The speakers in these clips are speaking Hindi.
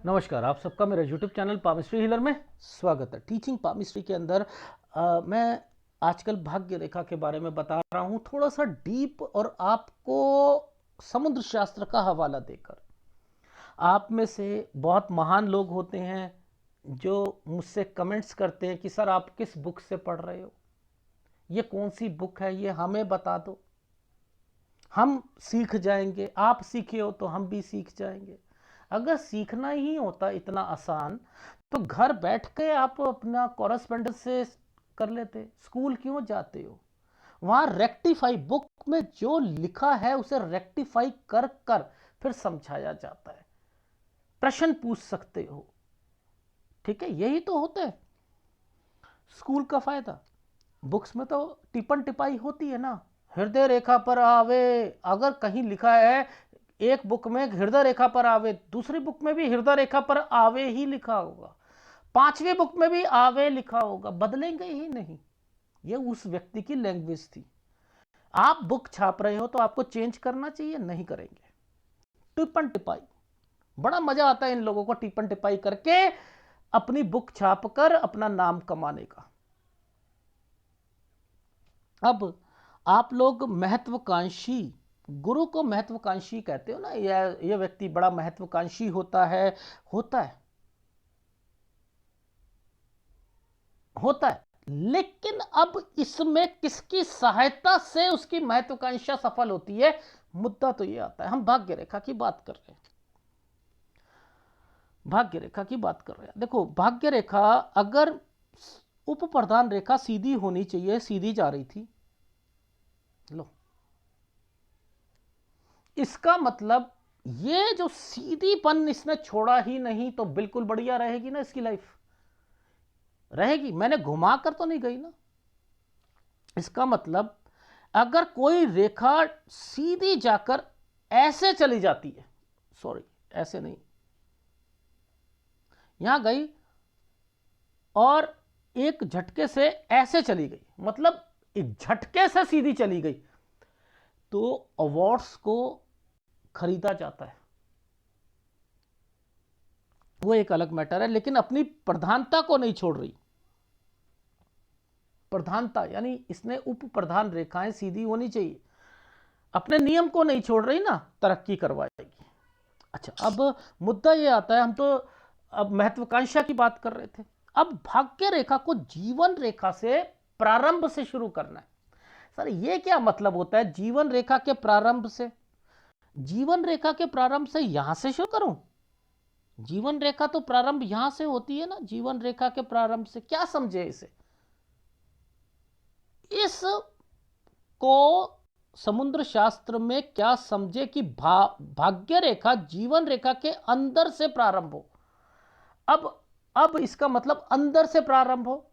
नमस्कार, आप सबका मेरे YouTube चैनल पामिस्ट्री हीलर में स्वागत है। टीचिंग पामिस्ट्री के अंदर मैं आजकल भाग्य रेखा के बारे में बता रहा हूँ, थोड़ा सा डीप और आपको समुद्र शास्त्र का हवाला देकर। आप में से बहुत महान लोग होते हैं जो मुझसे कमेंट्स करते हैं कि सर आप किस बुक से पढ़ रहे हो, ये कौन सी बुक है, ये हमें बता दो, हम सीख जाएंगे। आप सीखे हो तो हम भी सीख जाएंगे। अगर सीखना ही होता इतना आसान तो घर बैठ के आप अपना कॉरेस्पेंडेंस से कर लेते। स्कूल क्यों जाते हो? वहां रेक्टिफाई, बुक में जो लिखा है उसे रेक्टिफाई कर कर फिर समझाया जाता है। प्रश्न पूछ सकते हो, ठीक है? यही तो होता है स्कूल का फायदा। बुक्स में तो टिपन टिपाई होती है ना, हृदय रेखा पर आवे। अगर कहीं लिखा है एक बुक में हृदय रेखा पर आवे, दूसरी बुक में भी हृदय रेखा पर आवे ही लिखा होगा, पांचवी बुक में भी आवे लिखा होगा, बदलेंगे ही नहीं। ये उस व्यक्ति की लैंग्वेज थी। आप बुक छाप रहे हो तो आपको चेंज करना चाहिए, नहीं करेंगे। टिपन टिपाई, बड़ा मजा आता है इन लोगों को टिपन टिपाई करके अपनी बुक छाप कर अपना नाम कमाने का। अब आप लोग महत्वाकांक्षी, गुरु को महत्वाकांक्षी कहते हो ना, यह व्यक्ति बड़ा महत्वाकांक्षी होता है। होता है, होता है, लेकिन अब इसमें किसकी सहायता से उसकी महत्वाकांक्षा सफल होती है, मुद्दा तो यह आता है। हम भाग्य रेखा की बात कर रहे हैं, भाग्य रेखा की बात कर रहे हैं। देखो, भाग्य रेखा अगर उप प्रधान रेखा सीधी होनी चाहिए, सीधी जा रही थी, लो, इसका मतलब ये जो सीधीपन इसने छोड़ा ही नहीं तो बिल्कुल बढ़िया रहेगी ना, इसकी लाइफ रहेगी। मैंने घुमा कर तो नहीं गई ना। इसका मतलब अगर कोई रेखा सीधी जाकर ऐसे चली जाती है, सॉरी ऐसे नहीं, यहां गई और एक झटके से ऐसे चली गई, मतलब एक झटके से सीधी चली गई, तो अवार्ड्स को खरीदा जाता है, वो एक अलग मैटर है। लेकिन अपनी प्रधानता को नहीं छोड़ रही। प्रधानता यानी इसने उप प्रधान रेखाएं सीधी होनी चाहिए, अपने नियम को नहीं छोड़ रही ना, तरक्की करवाएगी। अच्छा, अब मुद्दा ये आता है, हम तो अब महत्वाकांक्षा की बात कर रहे थे, अब भाग्य रेखा को जीवन रेखा से प्रारंभ से शुरू करना है। सर ये क्या मतलब होता है जीवन रेखा के प्रारंभ से? जीवन रेखा के प्रारंभ से यहां से शुरू करूं? जीवन रेखा तो प्रारंभ यहां से होती है ना। जीवन रेखा के प्रारंभ से क्या समझे इसे? इस को समुद्र शास्त्र में क्या समझे कि भाग्य रेखा जीवन रेखा के अंदर से प्रारंभ हो। अब इसका मतलब अंदर से प्रारंभ हो।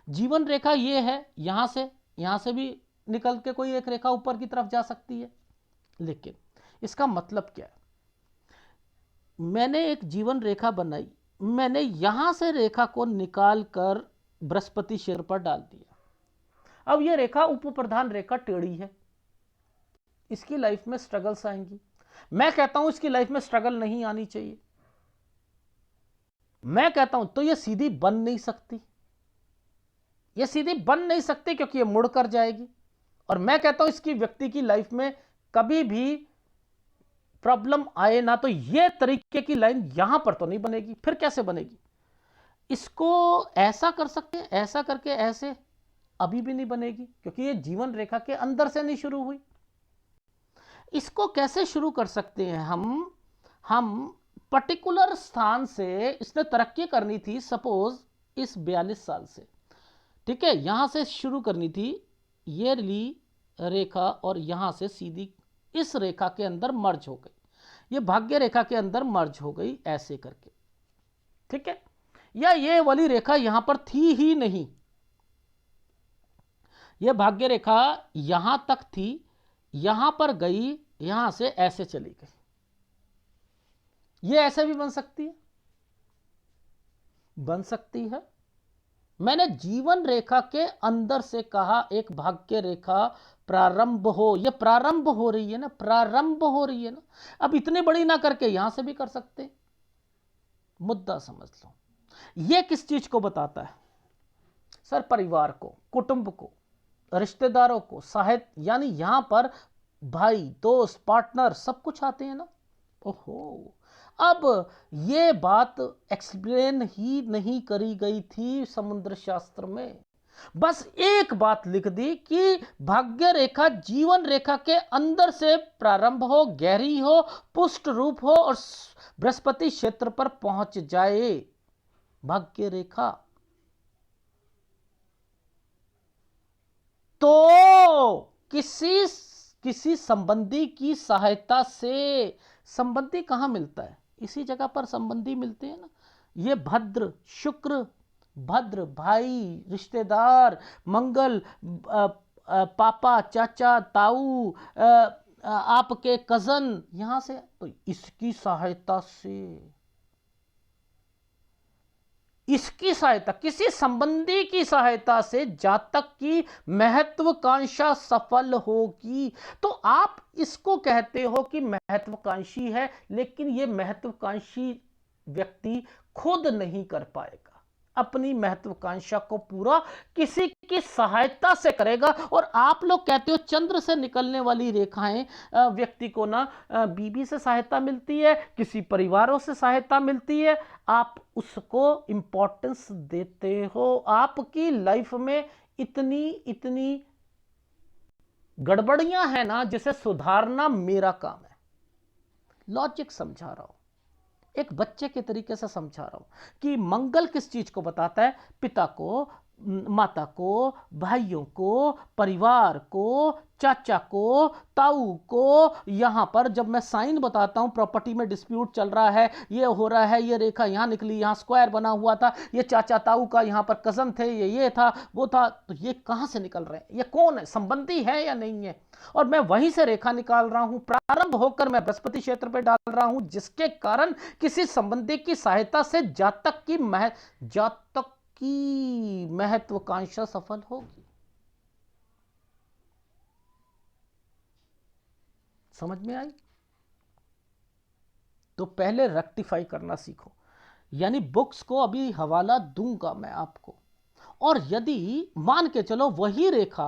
जीवन रेखा ये है, यहां से भी निकल के कोई एक रेखा ऊपर की तरफ जा सकती है, लेकिन इसका मतलब क्या है? मैंने एक जीवन रेखा बनाई, मैंने यहां से रेखा को निकाल कर बृहस्पति शिर पर डाल दिया। अब यह रेखा उप प्रधान रेखा टेढ़ी है, इसकी लाइफ में स्ट्रगल्स आएंगी। मैं कहता हूं इसकी लाइफ में स्ट्रगल नहीं आनी चाहिए। मैं कहता हूं तो यह सीधी बन नहीं सकती, यह सीधी बन नहीं सकती क्योंकि यह मुड़ कर जाएगी। और मैं कहता हूं इसकी व्यक्ति की लाइफ में कभी भी प्रॉब्लम आए ना तो यह तरीके की लाइन यहां पर तो नहीं बनेगी। फिर कैसे बनेगी? इसको ऐसा कर सकते हैं, ऐसा करके ऐसे, अभी भी नहीं बनेगी क्योंकि यह जीवन रेखा के अंदर से नहीं शुरू हुई। इसको कैसे शुरू कर सकते हैं हम पर्टिकुलर स्थान से, इसने तरक्की करनी थी सपोज इस 42 साल से, ठीक है, यहां से शुरू करनी थी, ये ली रेखा और यहां से सीधी इस रेखा के अंदर मर्ज हो गई, ये भाग्य रेखा के अंदर मर्ज हो गई ऐसे करके, ठीक है। या ये वाली रेखा यहां पर थी ही नहीं, यह भाग्य रेखा यहां तक थी, यहां पर गई, यहां से ऐसे चली गई। यह ऐसे भी बन सकती है, बन सकती है। मैंने जीवन रेखा के अंदर से कहा एक भाग्य रेखा प्रारंभ हो, यह प्रारंभ हो रही है ना, प्रारंभ हो रही है ना। अब इतनी बड़ी ना करके यहां से भी कर सकते, मुद्दा समझ लो। ये किस चीज को बताता है सर? परिवार को, कुटुंब को, रिश्तेदारों को, साहित्य, यानी यहां पर भाई, दोस्त, पार्टनर सब कुछ आते हैं ना। ओहो, अब ये बात एक्सप्लेन ही नहीं करी गई थी समुद्र शास्त्र में। बस एक बात लिख दी कि भाग्य रेखा जीवन रेखा के अंदर से प्रारंभ हो, गहरी हो, पुष्ट रूप हो और बृहस्पति क्षेत्र पर पहुंच जाए। भाग्य रेखा तो किसी संबंधी की सहायता से, संबंधी कहां मिलता है? इसी जगह पर संबंधी मिलते हैं ना। ये भद्र, शुक्र, भद्र, भाई, रिश्तेदार, मंगल, पापा, चाचा, ताऊ, आपके कजन, यहां से, तो इसकी सहायता से, इसकी सहायता, किसी संबंधी की सहायता से जातक की महत्वाकांक्षा सफल होगी। तो आप इसको कहते हो कि महत्वाकांक्षी है, लेकिन यह महत्वाकांक्षी व्यक्ति खुद नहीं कर पाएगा। अपनी महत्वाकांक्षा को पूरा किसी की सहायता से करेगा। और आप लोग कहते हो चंद्र से निकलने वाली रेखाएं व्यक्ति को ना बीबी से सहायता मिलती है, किसी परिवारों से सहायता मिलती है, आप उसको इंपॉर्टेंस देते हो। आपकी लाइफ में इतनी इतनी गड़बड़ियां हैं ना, जिसे सुधारना मेरा काम है। लॉजिक समझा रहा हूं, एक बच्चे के तरीके से समझा रहा हूं कि मंगल किस चीज को बताता है? पिता को, माता को, भाइयों को, परिवार को, चाचा को, ताऊ को। यहां पर जब मैं साइन बताता हूं, प्रॉपर्टी में डिस्प्यूट चल रहा है, ये हो रहा है, ये रेखा यहां निकली, यहां स्क्वायर बना हुआ था, ये चाचा ताऊ का यहां पर कजन थे, ये था, वो था, तो ये कहां से निकल रहे हैं? ये कौन है? संबंधी है या नहीं है? और मैं वहीं से रेखा निकाल रहा हूं, प्रारंभ होकर मैं बृहस्पति क्षेत्र पे डाल रहा हूं, जिसके कारण किसी संबंधी की सहायता से जातक की महत्वाकांक्षा सफल होगी। समझ में आई? तो पहले रेक्टिफाई करना सीखो। यानी बुक्स को अभी हवाला दूंगा मैं आपको, और यदि मान के चलो वही रेखा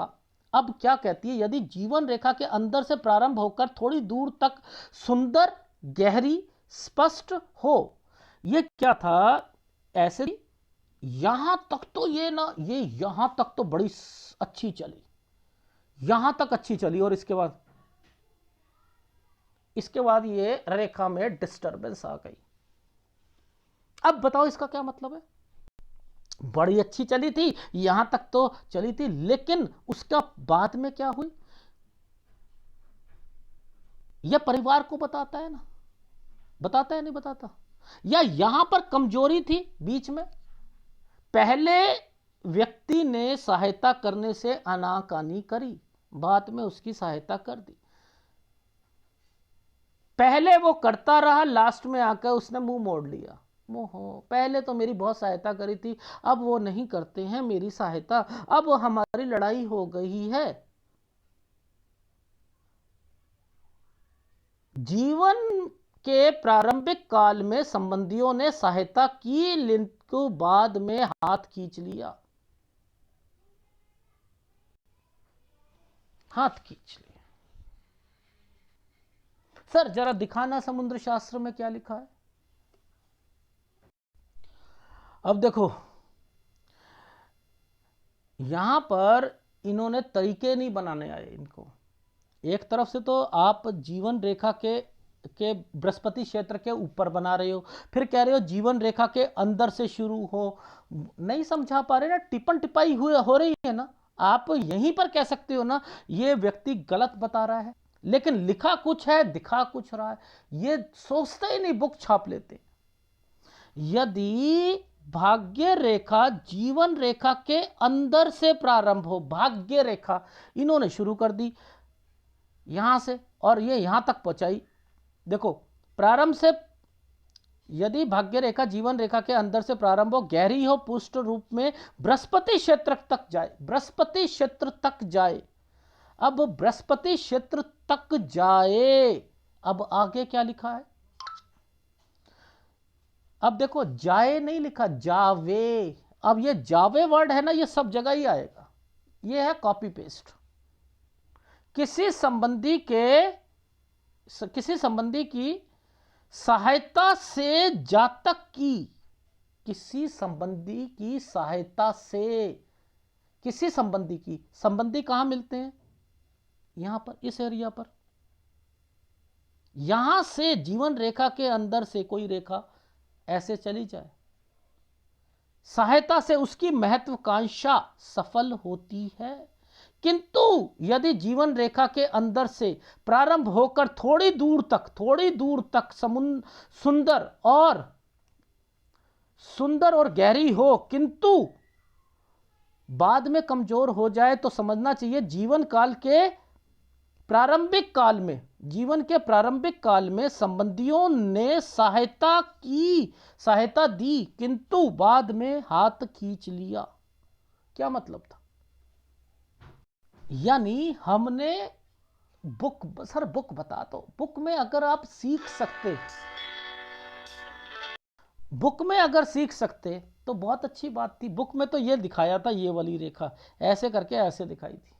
अब क्या कहती है, यदि जीवन रेखा के अंदर से प्रारंभ होकर थोड़ी दूर तक सुंदर, गहरी, स्पष्ट हो। ये क्या था? ऐसे यहां तक तो ये ना, ये यहां तक तो बड़ी अच्छी चली, यहां तक अच्छी चली, और इसके बाद ये रेखा में डिस्टरबेंस आ गई। अब बताओ इसका क्या मतलब है? बड़ी अच्छी चली थी, यहां तक तो चली थी, लेकिन उसका बाद में क्या हुई? यह परिवार को बताता है ना, बताता है नहीं बताता? या यहां पर कमजोरी थी बीच में, पहले व्यक्ति ने सहायता करने से आनाकानी करी, बाद में उसकी सहायता कर दी। पहले वो करता रहा, लास्ट में आकर उसने मुंह मोड़ लिया। मोहो, पहले तो मेरी बहुत सहायता करी थी, अब वो नहीं करते हैं मेरी सहायता, अब हमारी लड़ाई हो गई है। जीवन के प्रारंभिक काल में संबंधियों ने सहायता की, लेकिन बाद में हाथ खींच लिया, हाथ खींच लिया। सर जरा दिखाना समुद्र शास्त्र में क्या लिखा है। अब देखो, यहां पर इन्होंने तरीके नहीं बनाने आए इनको। एक तरफ से तो आप जीवन रेखा के बृहस्पति क्षेत्र के ऊपर बना रहे हो, फिर कह रहे हो जीवन रेखा के अंदर से शुरू हो। नहीं समझा पा रहे ना, टिपन टिपाई हो रही है ना। आप यहीं पर कह सकते हो ना, ये व्यक्ति गलत बता रहा है, लेकिन लिखा कुछ है, दिखा कुछ रहा है। ये सोचते ही नहीं, बुक छाप लेते। यदि भाग्य रेखा जीवन रेखा के अंदर से प्रारंभ हो, भाग्य रेखा इन्होंने शुरू कर दी यहां से, और ये यहां तक पहुंचाई। देखो, प्रारंभ से यदि भाग्य रेखा जीवन रेखा के अंदर से प्रारंभ हो, गहरी हो, पुष्ट रूप में बृहस्पति क्षेत्र तक जाए, बृहस्पति क्षेत्र तक जाए। अब बृहस्पति क्षेत्र तक जाए, अब आगे क्या लिखा है? अब देखो जाए नहीं लिखा, जावे। अब ये जावे वर्ड है ना, ये सब जगह ही आएगा, ये है कॉपी पेस्ट। किसी संबंधी की सहायता से जातक की, किसी संबंधी की सहायता से, किसी संबंधी की, संबंधी कहां मिलते हैं, यहां पर, इस एरिया पर, यहां से जीवन रेखा के अंदर से कोई रेखा ऐसे चली जाए, सहायता से उसकी महत्वाकांक्षा सफल होती है। किंतु यदि जीवन रेखा के अंदर से प्रारंभ होकर थोड़ी दूर तक सुंदर और गहरी हो, किंतु बाद में कमजोर हो जाए, तो समझना चाहिए जीवन के प्रारंभिक काल में संबंधियों ने सहायता दी, किंतु बाद में हाथ खींच लिया। क्या मतलब था? यानी हमने बुक बता दो, बुक में अगर आप सीख सकते तो बहुत अच्छी बात थी। बुक में तो ये दिखाया था, ये वाली रेखा ऐसे करके ऐसे दिखाई थी,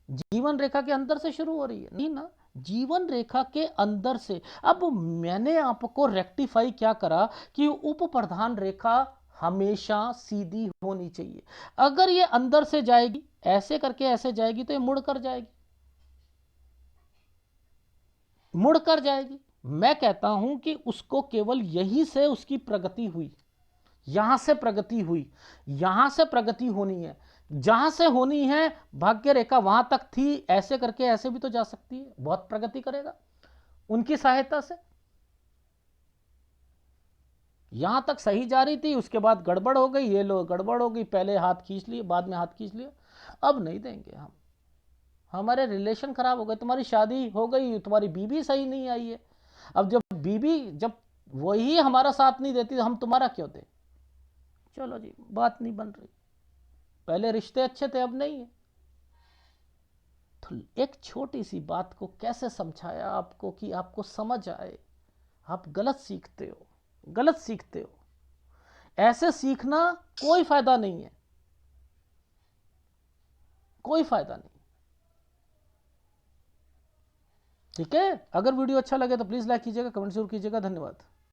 जीवन रेखा के अंदर से शुरू हो रही है, नहीं ना, जीवन रेखा के अंदर से। अब मैंने आपको रेक्टिफाई क्या करा कि उप प्रधान रेखा हमेशा सीधी होनी चाहिए। अगर ये अंदर से जाएगी, ऐसे करके ऐसे जाएगी, तो ये मुड़ कर जाएगी। मैं कहता हूं कि उसको केवल यहीं से उसकी प्रगति हुई, यहां से प्रगति होनी है, जहां से होनी है भाग्य रेखा वहां तक थी, ऐसे करके ऐसे भी तो जा सकती है, बहुत प्रगति करेगा उनकी सहायता से। यहां तक सही जा रही थी, उसके बाद गड़बड़ हो गई, ये लो गड़बड़ हो गई, पहले हाथ खींच लिए, बाद में हाथ खींच लिया, अब नहीं देंगे हम, हमारे रिलेशन खराब हो गए, तुम्हारी शादी हो गई, तुम्हारी बीवी सही नहीं आई है, अब जब वही हमारा साथ नहीं देती तो हम तुम्हारा क्यों दें? चलो जी, बात नहीं बन रही, पहले रिश्ते अच्छे थे, अब नहीं है। तो एक छोटी सी बात को कैसे समझाया आपको कि आपको समझ आए। आप गलत सीखते हो, ऐसे सीखना कोई फायदा नहीं है, कोई फायदा नहीं। ठीक है, अगर वीडियो अच्छा लगे तो प्लीज लाइक कीजिएगा, कमेंट जरूर कीजिएगा। धन्यवाद।